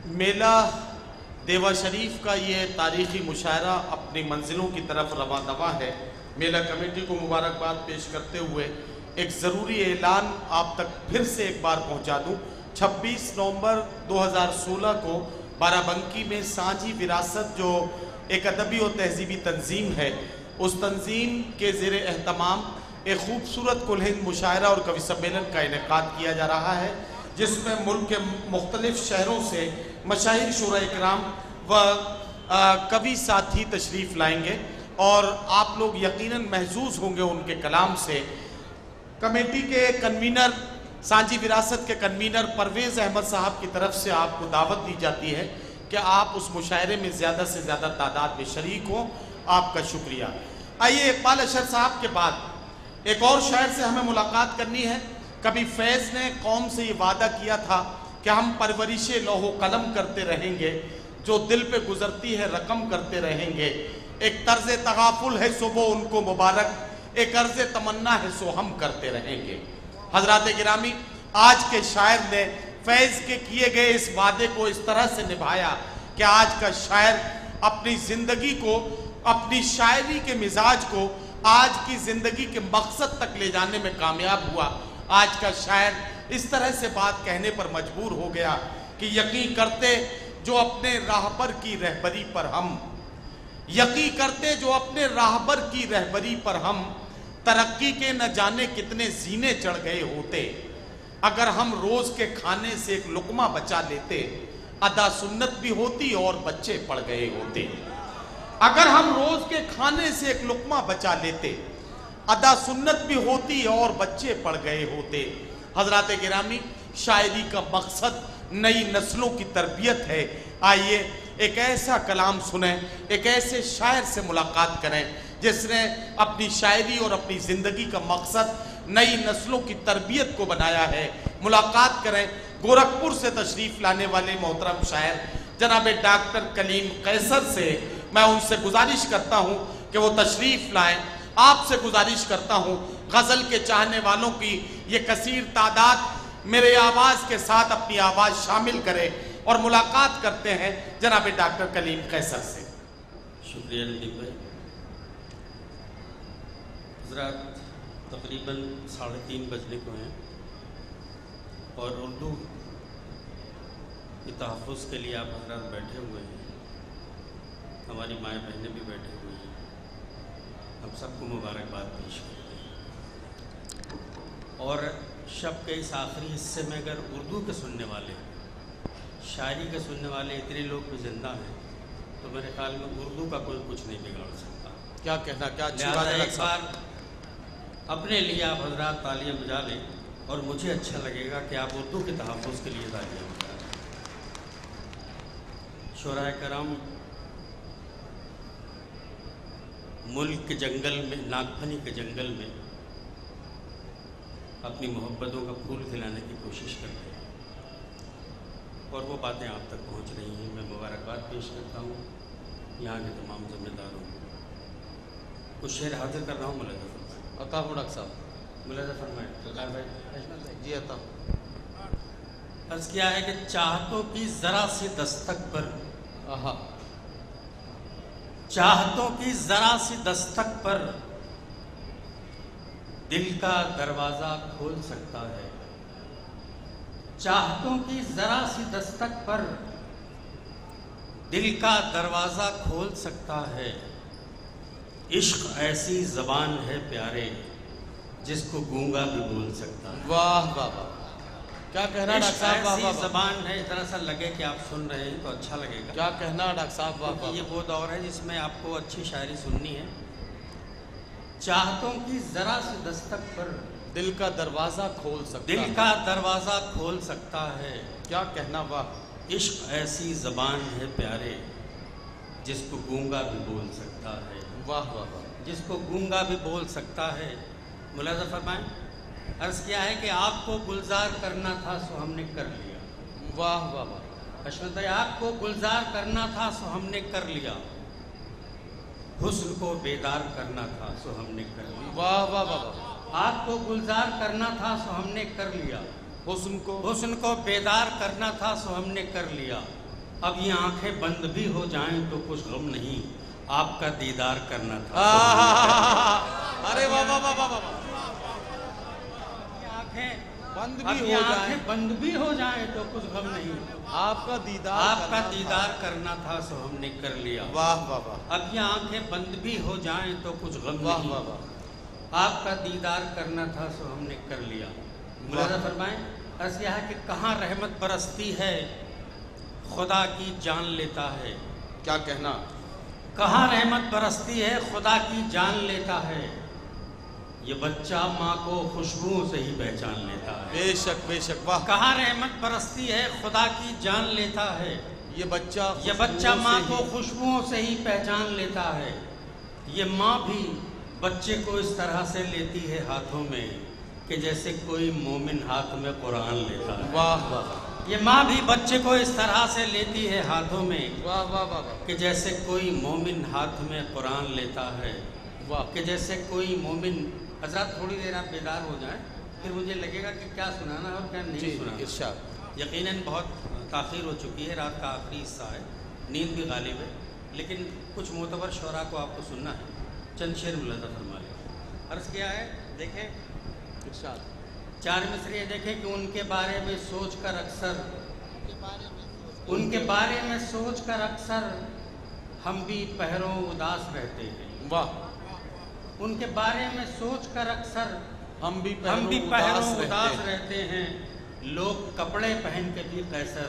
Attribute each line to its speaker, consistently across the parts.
Speaker 1: میلہ دیوا شریف کا یہ تاریخی مشاعرہ اپنی منزلوں کی طرف رواں دواں ہے۔ میلہ کمیٹی کو مبارکباد پیش کرتے ہوئے ایک ضروری اعلان آپ تک پھر سے ایک بار پہنچا دوں۔ 26 نومبر 2016 کو بارہ بنکی میں سانجھی وراثت جو ایک ادبی و تہذیبی تنظیم ہے، اس تنظیم کے زیر اہتمام ایک خوبصورت کل ہند مشاعرہ اور کوی سمیلن کا انعقاد کیا جا رہا ہے، جس میں ملک کے مختلف شہروں سے مشاہیر شعراء اکرام و کوی ساتھی تشریف لائیں گے اور آپ لوگ یقیناً محظوظ ہوں گے ان کے کلام سے۔ کمیٹی کے کنوینر، سانجھی وراثت کے کنوینر پرویز احمد صاحب کی طرف سے آپ کو دعوت دی جاتی ہے کہ آپ اس مشاعرے میں زیادہ سے زیادہ تعداد میں شریک ہوں۔ آپ کا شکریہ۔ آئیے اقبال اشر صاحب کے بعد ایک اور شاعر سے ہمیں ملاقات کرنی ہے۔ کبھی فیض نے قوم سے یہ وعدہ کیا تھا کہ ہم پرورش لوح و قلم کرتے رہیں گے، جو دل پہ گزرتی ہے رقم کرتے رہیں گے۔ ایک طرز تغافل ہے سو وہ ان کو مبارک، ایک عرض تمنا ہے سو ہم کرتے رہیں گے۔ حضرات گرامی، آج کے شاعر نے فیض کے کیے گئے اس وعدے کو اس طرح سے نبھایا کہ آج کا شاعر اپنی زندگی کو، اپنی شاعری کے مزاج کو آج کی زندگی کے مقصد تک لے جانے میں کامیاب ہوا۔ آج کا شاعر اس طرح سے بات کہنے پر مجبور ہو گیا کہ یقین کرتے جو اپنے راہبر کی رہبری پر ہم، یقین کرتے جو اپنے راہبر کی رہبری پر ہم، ترقی کے نہ جانے کتنے زینے چڑھ گئے ہوتے، اگر ہم روز کے کھانے سے ایک لقمہ بچا لیتے، ادا سنت بھی ہوتی اور بچے پڑ گئے ہوتے۔ اگر ہم روز کے کھانے سے ایک لقمہ بچا لیتے، ادا سنت بھی ہوتی اور بچے پڑ گئے ہوتے۔ حضرات گرامی، شاعری کا مقصد نئی نسلوں کی تربیت ہے۔ آئیے ایک ایسا کلام سنیں، ایک ایسے شاعر سے ملاقات کریں جس نے اپنی شاعری اور اپنی زندگی کا مقصد نئی نسلوں کی تربیت کو بنایا ہے۔ ملاقات کریں گورکھپور سے تشریف لانے والے محترم شاعر جناب ڈاکٹر کلیم قیصر سے۔ میں ان سے گزارش کرتا ہوں کہ وہ تشریف لائیں۔ آپ سے گزارش کرتا ہوں غزل کے چاہنے والوں کی یہ کثیر تعداد میرے آواز کے ساتھ اپنی آواز شامل کرے اور ملاقات کرتے ہیں جناب ڈاکٹر کلیم قیصر سے۔
Speaker 2: شکریہ ندیم بھائی۔ حضرات، تقریباً 3:30 بجنے کو ہیں اور اردو کے تحفظ کے لیے آپ حضرات بیٹھے ہوئے ہیں، ہماری مائیں بہنیں بھی بیٹھے ہوئے ہیں۔ ہم سب کو مبارکباد پیش کرتے ہیں اور شب کے اس آخری حصے میں اگر اردو کے سننے والے، شاعری کے سننے والے اتنے لوگ بھی زندہ ہیں تو میرے خیال میں اردو کا کوئی کچھ نہیں بگاڑ سکتا۔
Speaker 1: کیا کہنا، کیا اچھی
Speaker 2: لہٰذا
Speaker 1: بات ہے۔
Speaker 2: ایک بار اپنے لیے آپ حضرات تالیاں بجا لیں اور مجھے اچھا لگے گا کہ آپ اردو کے تحفظ کے لیے تالیاں بجائیں۔ شعراء کرام ملک کے جنگل میں، ناگپھنی کے جنگل میں اپنی محبتوں کا پھول کھلانے کی کوشش کرتے ہیں اور وہ باتیں آپ تک پہنچ رہی ہیں۔ میں مبارکباد پیش کرتا ہوں یہاں کے تمام ذمہ داروں کو۔ کچھ شعر حاضر کر رہا ہوں، ملاحظہ فرمائیں۔
Speaker 1: عطا ہوں ڈاکٹر صاحب،
Speaker 2: ملاحظہ فرمائیں۔
Speaker 1: جی عطا۔
Speaker 2: عرض کیا ہے کہ چاہتوں کی ذرا سی دستک پر، چاہتوں کی ذرا سی دستک پر دل کا دروازہ کھول سکتا ہے، چاہتوں کی ذرا سی دستک پر دل کا دروازہ کھول سکتا ہے۔ عشق ایسی زبان ہے پیارے جس کو گونگا بھی بول سکتا ہے۔
Speaker 1: واہ واہ واہ، کیا کہنا ڈاکٹر صاحب، واہ
Speaker 2: ایسی
Speaker 1: واہ واہ،
Speaker 2: زبان ہے، ذرا سا لگے کہ آپ سن رہے ہیں تو اچھا لگے گا۔
Speaker 1: کیا کہنا ڈاکٹر صاحب، واہ واہ۔
Speaker 2: یہ وہ دور ہے جس میں آپ کو اچھی شاعری سننی ہے۔ چاہتوں کی ذرا سی دستک پر
Speaker 1: دل کا دروازہ کھول سکتا ہے،
Speaker 2: دل کا دروازہ کھول سکتا ہے۔
Speaker 1: کیا کہنا، واہ۔
Speaker 2: عشق ایسی زبان ہے پیارے جس کو گونگا بھی بول سکتا ہے،
Speaker 1: واہ واہ واہ،
Speaker 2: جس کو گونگا بھی بول سکتا ہے۔ ملاحظہ فرمائیں۔ عرض کیا ہے کہ آپ کو گلزار کرنا تھا سو ہم نے کر لیا۔
Speaker 1: واہ واہ واہ،
Speaker 2: حشمت بھائی، آپ کو گلزار کرنا تھا سو ہم نے کر لیا، حسن کو بیدار کرنا تھا سو ہم نے کر لیا۔
Speaker 1: واہ واہ واہ واہ،
Speaker 2: آپ کو گلزار کرنا تھا سو ہم نے کر لیا،
Speaker 1: حسن کو
Speaker 2: حسن کو بیدار کرنا تھا سو ہم نے کر لیا، اب یہ آنکھیں بند بھی ہو جائیں تو کچھ غم نہیں، آپ کا دیدار کرنا تھا۔
Speaker 1: ارے واہ واہ واہ واہ واہ،
Speaker 2: آنکھیں بند بھی ہو جائیں تو کچھ غم نہیں،
Speaker 1: آپ کا
Speaker 2: دیدار کرنا تھا سو ہم نے کر لیا۔
Speaker 1: واہ واہ واہ،
Speaker 2: اب یہ آنکھیں بند بھی ہو جائیں تو کچھ غم
Speaker 1: واہ
Speaker 2: نہیں،
Speaker 1: واہ واہ،
Speaker 2: آپ کا دیدار کرنا تھا سو ہم نے کر لیا۔ ملاحظہ فرمائیں، عرض یہ ہے کہ کہاں رحمت برستی ہے خدا کی جان لیتا ہے۔
Speaker 1: کیا کہنا،
Speaker 2: کہاں رحمت برستی ہے خدا کی جان لیتا ہے، یہ بچہ ماں کو خوشبوؤں سے ہی پہچان لیتا ہے۔
Speaker 1: بے شک بے شک، واہ،
Speaker 2: کہاں رحمت برستی ہے خدا کی جان لیتا ہے،
Speaker 1: یہ بچہ
Speaker 2: ماں کو خوشبوؤں سے ہی پہچان لیتا ہے، یہ ماں بھی بچے کو اس طرح سے لیتی ہے ہاتھوں میں کہ جیسے کوئی مومن ہاتھ میں قرآن لیتا ہے۔
Speaker 1: واہ واہ،
Speaker 2: یہ ماں بھی بچے کو اس طرح سے لیتی ہے ہاتھوں میں
Speaker 1: واہ واہ واہ،
Speaker 2: کہ جیسے کوئی مومن ہاتھ میں قرآن لیتا ہے،
Speaker 1: واہ،
Speaker 2: کہ جیسے کوئی مومن۔ حضرات تھوڑی دیر آپ بیدار ہو جائیں، پھر مجھے لگے گا کہ کیا سنانا اور کیا نہیں سنانا۔
Speaker 1: ارشاد،
Speaker 2: یقیناً بہت تاخیر ہو چکی ہے، رات کا آخری حصہ ہے، نیند بھی غالب ہے، لیکن کچھ معتبر شعراء کو آپ کو سننا ہے۔ چند شعر ملاحظہ فرما لیں۔ عرض کیا ہے، دیکھیں
Speaker 1: ارشاد،
Speaker 2: 4 مصرے دیکھیں کہ ان کے بارے میں سوچ کر اکثر ہم بھی پہروں اداس رہتے ہیں۔
Speaker 1: واہ،
Speaker 2: ان کے بارے میں سوچ کر اکثر
Speaker 1: ہم بھی
Speaker 2: پہروں اداس رہتے ہیں، لوگ کپڑے پہن کے بھی قیصر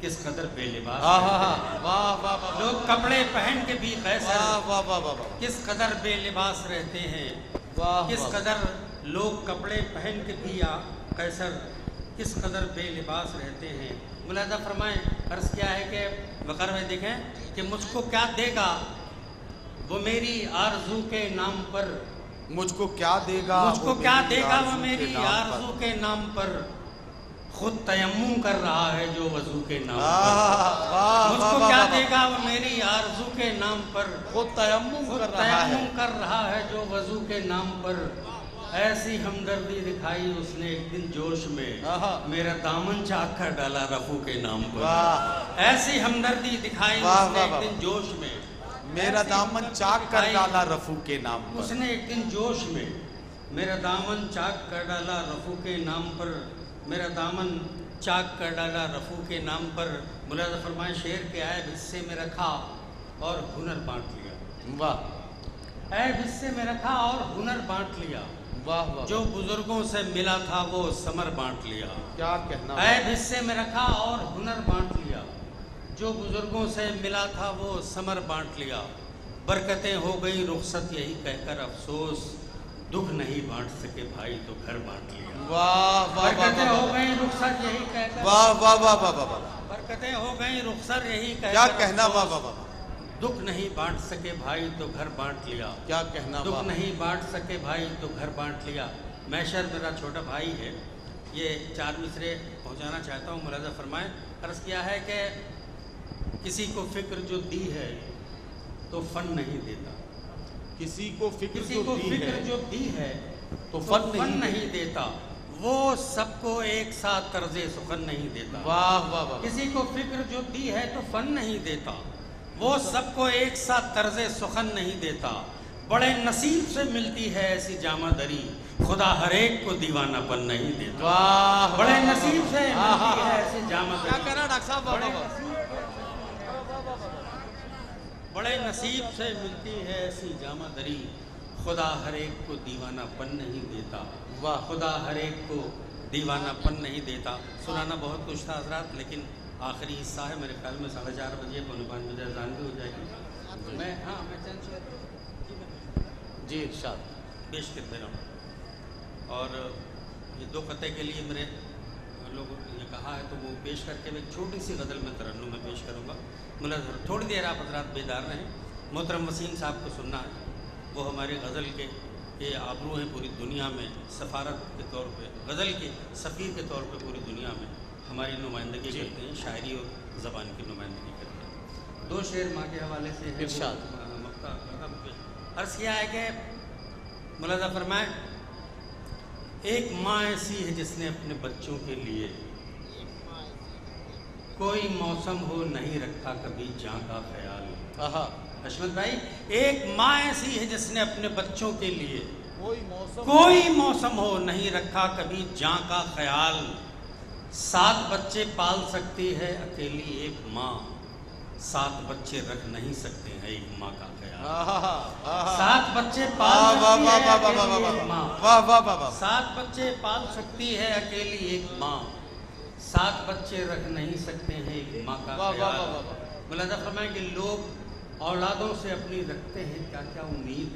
Speaker 2: کس قدر بے لباس رہتے ہیں۔
Speaker 1: واہ واہ واہ،
Speaker 2: لوگ کپڑے پہن کے بھی قیصر
Speaker 1: واہ واہ واہ،
Speaker 2: کس قدر بے لباس رہتے ہیں،
Speaker 1: واہ،
Speaker 2: کس قدر لوگ کپڑے پہن کے بھی قیصر کس قدر بے لباس رہتے ہیں۔ ملاحظہ فرمائیں، عرض کیا ہے کہ وقار میں دیکھیں کہ مجھ کو کیا دے گا وہ میری آرزو کے نام پر،
Speaker 1: مجھ کو کیا دے گا
Speaker 2: وہ میری آرزو کے نام پر، خود تیمم کر رہا ہے جو وضو کے نام پر۔ مجھ کو کیا دے گا وہ میری آرزو کے نام پر،
Speaker 1: خود تیمم
Speaker 2: کر رہا ہے جو وضو کے نام پر۔ ایسی ہمدردی دکھائی اس نے ایک دن جوش میں، میرا دامن چاک کر ڈالا رفو کے نام پر۔ ایسی ہمدردی دکھائی اس نے ایک دن جوش میں،
Speaker 1: میرا دامن چاک کر ڈالا رفو کے نام پر۔
Speaker 2: اس نے ایک دن جوش میں میرا دامن چاک کر ڈالا رفو کے نام پر، میرا دامن چاک کر ڈالا رفو کے نام پر۔ ملاحظہ فرمائیں، شعر کے عیب حصے میں رکھا اور ہنر بانٹ لیا۔
Speaker 1: واہ،
Speaker 2: عیب حصے میں رکھا اور ہنر بانٹ لیا،
Speaker 1: واہ واہ،
Speaker 2: جو بزرگوں سے ملا تھا وہ ثمر بانٹ لیا۔
Speaker 1: کیا کہنا،
Speaker 2: عیب حصے میں رکھا اور ہنر بانٹ لیا، جو بزرگوں سے ملا تھا وہ ثمر بانٹ لیا۔ برکتیں ہو گئی رخصت یہی کہہ کر افسوس، دکھ نہیں بانٹ سکے بھائی تو گھر بانٹ لیا۔
Speaker 1: واہ واہ،
Speaker 2: برکتیں ہو گئی رخصت یہی کہہ کر،
Speaker 1: واہ واہ واہ واہ واہ،
Speaker 2: برکتیں ہو گئی رخصت یہی کہہ کر،
Speaker 1: کیا کہنا، واہ واہ واہ،
Speaker 2: دکھ نہیں بانٹ سکے بھائی تو گھر بانٹ لیا۔
Speaker 1: کیا کہنا،
Speaker 2: دکھ نہیں بانٹ سکے بھائی تو گھر بانٹ لیا۔ میشر میرا چھوٹا بھائی ہے، یہ 4 مصرے پہنچانا چاہتا ہوں، ملاحظہ فرمائیں۔ عرض کیا ہے کہ کسی کو فکر جو دی ہے تو فن نہیں دیتا،
Speaker 1: کسی کو فکر
Speaker 2: جو دی ہے
Speaker 1: تو فن
Speaker 2: نہیں دیتا، وہ سب کو ایک ساتھ طرز سخن نہیں دیتا۔
Speaker 1: واہ واہ واہ،
Speaker 2: کسی کو فکر جو دی ہے تو فن نہیں دیتا، وہ سب کو ایک ساتھ طرز سخن نہیں دیتا۔ بڑے نصیب سے ملتی ہے ایسی جامہ دری، خدا ہر ایک کو دیوانہ پن نہیں دیتا۔
Speaker 1: واہ،
Speaker 2: بڑے نصیب سے ملتی ہے ایسی جامہ
Speaker 1: کیا
Speaker 2: دری،
Speaker 1: کہنا ڈاکٹر صاحب، واہ واہ،
Speaker 2: بڑے نصیب سے ملتی ہے ایسی جامہ دری، خدا ہر ایک کو دیوانہ پن نہیں دیتا۔
Speaker 1: واہ،
Speaker 2: خدا ہر ایک کو دیوانہ پن نہیں دیتا۔ سنانا بہت کچھ تھا حضرات، لیکن آخری حصہ ہے، میرے خیال میں 4:30 بجے 4:45 بجے اذان بھی ہو جائے گی۔ میں چند شعر
Speaker 1: جی ارشاد
Speaker 2: پیش کرتے رہا ہوں، اور یہ 2 قطعے کے لیے میرے لوگوں نے کہا ہے تو وہ پیش کر کے میں ایک چھوٹی سی غزل میں ترنم میں پیش کروں گا۔ ملازم تھوڑی دیر آپ حضرات بیدار رہیں۔ محترم وسیم صاحب کو سننا ہے، وہ ہمارے غزل کے یہ آبرو ہیں پوری دنیا میں، سفارت کے طور پہ، غزل کے سفیر کے طور پہ پوری دنیا میں ہماری نمائندگی کرتے ہیں، شاعری اور زبان کی نمائندگی کرتے ہیں۔ 2 شعر ماں کے حوالے سے ہے،
Speaker 1: ارشاد۔
Speaker 2: عرض کیا ہے کہ ملاحظہ فرمائیں، ایک ماں ایسی ہے جس نے اپنے بچوں کے لیے کوئی موسم ہو نہیں رکھا کبھی جاں کا خیال۔
Speaker 1: آہا،
Speaker 2: حشمت بھائی، ایک ماں ایسی ہے جس نے اپنے بچوں کے لیے
Speaker 1: کوئی
Speaker 2: موسم ہو نہیں رکھا کبھی جاں کا خیال۔ 7 بچے پال سکتی ہے اکیلی ایک ماں، 7 بچے رکھ نہیں سکتے ہیں ایک ماں کا خیال۔ 7 بچے پال سکتی ہے اکیلی ایک ماں،
Speaker 1: واہ واہ واہ واہ،
Speaker 2: 7 بچے پال سکتی ہے اکیلی ایک ماں، 7 بچے رکھ نہیں سکتے ہیں ایک ماں کا خیال۔ ملاحظہ فرمائیں کہ لوگ اولادوں سے اپنی رکھتے ہیں کیا کیا امید،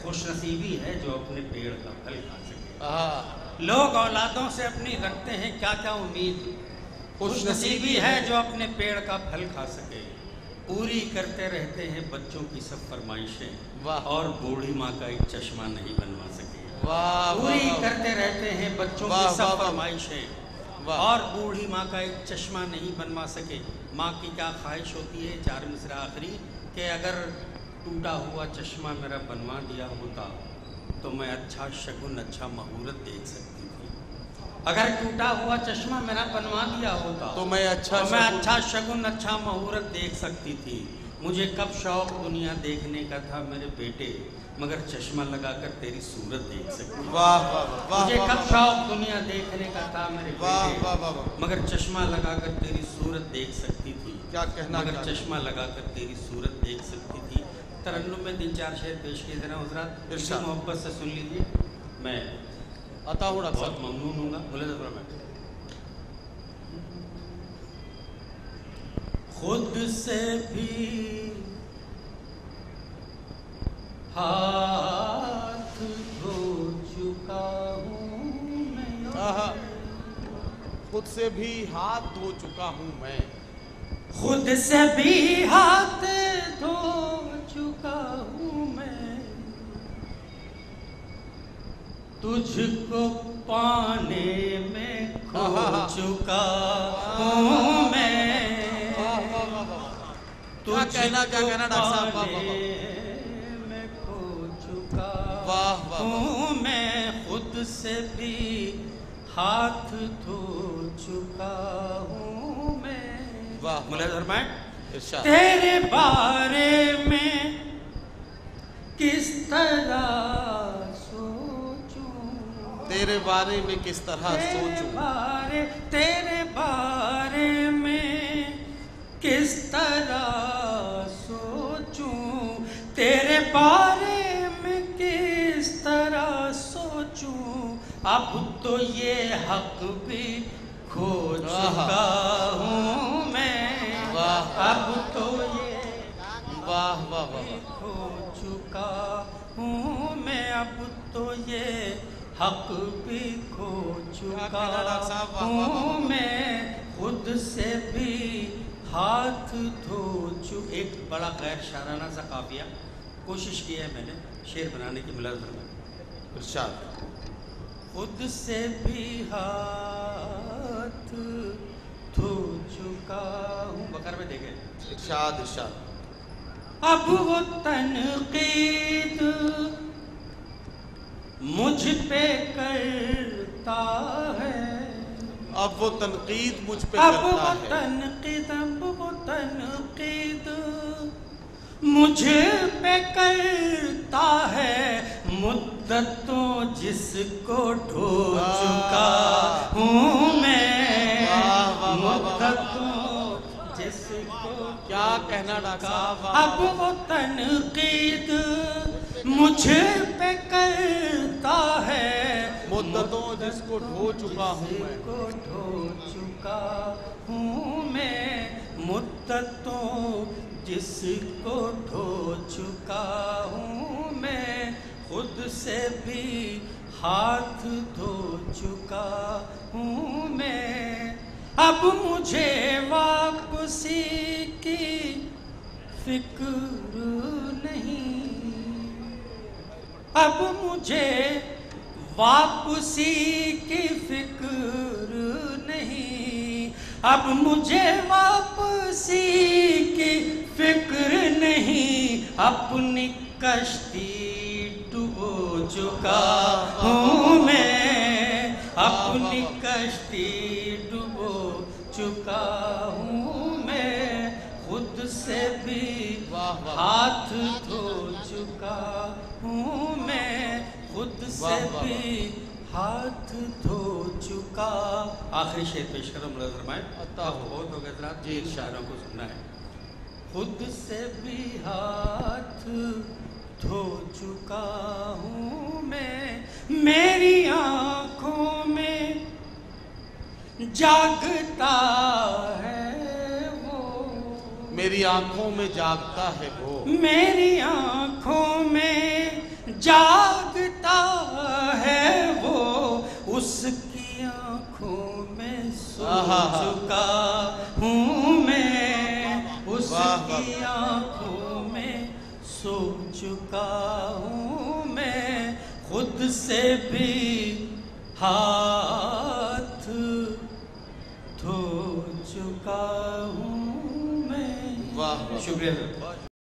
Speaker 2: خوش نصیبی ہے جو اپنے پیڑ کا پھل کھا سکے۔ لوگ اولادوں سے اپنی رکھتے ہیں کیا کیا امید، خوش نصیبی ہے جو اپنے پیڑ کا پھل کھا سکے۔ پوری کرتے رہتے ہیں بچوں کی سب فرمائشیں، اور بوڑھی ماں کا ایک چشمہ نہیں بنوا سکے۔ پوری کرتے رہتے ہیں بچوں کی سب فرمائشیں، اور بوڑھی ماں کا ایک چشمہ نہیں بنوا سکے۔ ماں کی کیا خواہش ہوتی ہے، 4 مصرع آخری، کہ اگر ٹوٹا ہوا چشمہ میرا بنوا دیا ہوتا تو میں اچھا شگن، اچھا مہورت دیکھ سکتی تھی۔ اگر ٹوٹا ہوا چشمہ میرا بنوا دیا ہوتا تو میں اچھا شگن، اچھا مہورت دیکھ سکتی تھی۔ مجھے کب شوق دنیا دیکھنے کا تھا میرے بیٹے، مگر چشمہ لگا کر تیری صورت دیکھ سکتی تھی۔ مجھے کب شوق دنیا دیکھنے کا تھا میرے بیٹے، مگر چشمہ لگا کر تیری صورت دیکھ سکتی تھی۔
Speaker 1: کیا کہنا،
Speaker 2: مگر چشمہ لگا کر تیری صورت دیکھ سکتی تھی۔ ترنم میں 3-4 شعر پیش کیے ذرا حضرات، اسی محبت سے سن لیجیے، میں
Speaker 1: عطا ہوں ڈاکٹر
Speaker 2: بہت ممنون ہوں گا۔ بولے ذرا میں خود سے بھی ہاتھ دھو چکا ہوں میں،
Speaker 1: خود سے بھی ہاتھ دھو چکا ہوں میں،
Speaker 2: خود سے بھی ہاتھ دھو چکا ہوں میں، تجھ کو پانے میں کھو چکا ہوں میں، تجھ کو پانے میں کھو چکا ہوں میں، خود سے بھی ہاتھ دھو چکا ہوں میں۔ ملاحظہ فرمائیں، تیرے بارے میں کس طرح سوچوں،
Speaker 1: تیرے بارے میں کس طرح سوچوں،
Speaker 2: تیرے بارے میں کس طرح سوچوں، تیرے بارے میں کس طرح سوچوں، اب تو یہ حق بھی کھو چکا ہوں میں، اب تو یہ کھو چکا ہوں میں، اب تو یہ حق بھی کھو چکا ہوں میں، خود سے بھی ہاتھ دھو چکا۔ ایک بڑا غیر شاعرانہ سا قافیہ کوشش کی ہے میں نے شعر بنانے کی، ملازمت میں
Speaker 1: ارشاد،
Speaker 2: خود سے بھی ہاتھ دھو چکا ہوں، بقر میں دیکھیں،
Speaker 1: ارشاد ارشاد،
Speaker 2: اب وہ تنقید مجھ پہ کرتا ہے،
Speaker 1: اب وہ تنقید مجھ پہ
Speaker 2: اب
Speaker 1: کرتا
Speaker 2: وہ
Speaker 1: ہے،
Speaker 2: تنقید، اب وہ تنقید مجھ پہ کرتا ہے، مدتوں جس کو ڈھو چکا ہوں میں، مدتوں جس کو
Speaker 1: کیا کہنا ڈاکٹر صاحب،
Speaker 2: اب وہ تنقید مجھ پہ کرتا ہے،
Speaker 1: مدتوں جس کو ڈھو چکا ہوں میں،
Speaker 2: کو ڈھو چکا ہوں میں، مدتوں جس کو ڈھو چکا ہوں میں، خود سے بھی ہاتھ دھو چکا ہوں میں، اب مجھے واپسی کی فکر نہیں، اب مجھے واپسی کی فکر نہیں، اب مجھے واپسی کی فکر نہیں، اپنی کشتی ڈبو چکا ہوں میں، اپنی کشتی ڈبو چکا چکا ہوں میں، خود سے بھی ہاتھ دھو چکا ہوں میں، خود سے بھی ہاتھ دھو چکا. آخری شعر پیش کرو ملحظ فرمائیں. بہت ہو گئے حضرات،
Speaker 1: جی
Speaker 2: شاعروں کو سننا ہے. خود سے بھی ہاتھ دھو چکا ہوں میں، میری آنکھوں میں جاگتا ہے وہ،
Speaker 1: میری آنکھوں میں جاگتا ہے وہ،
Speaker 2: میری آنکھوں میں جاگتا ہے وہ، اس کی آنکھوں میں سو چکا ہوں میں، اس کی آنکھوں میں سو چکا ہوں میں، خود سے بھی ہاتھ دھو چکا ہوں میں.
Speaker 1: واہ.
Speaker 2: شکریہ.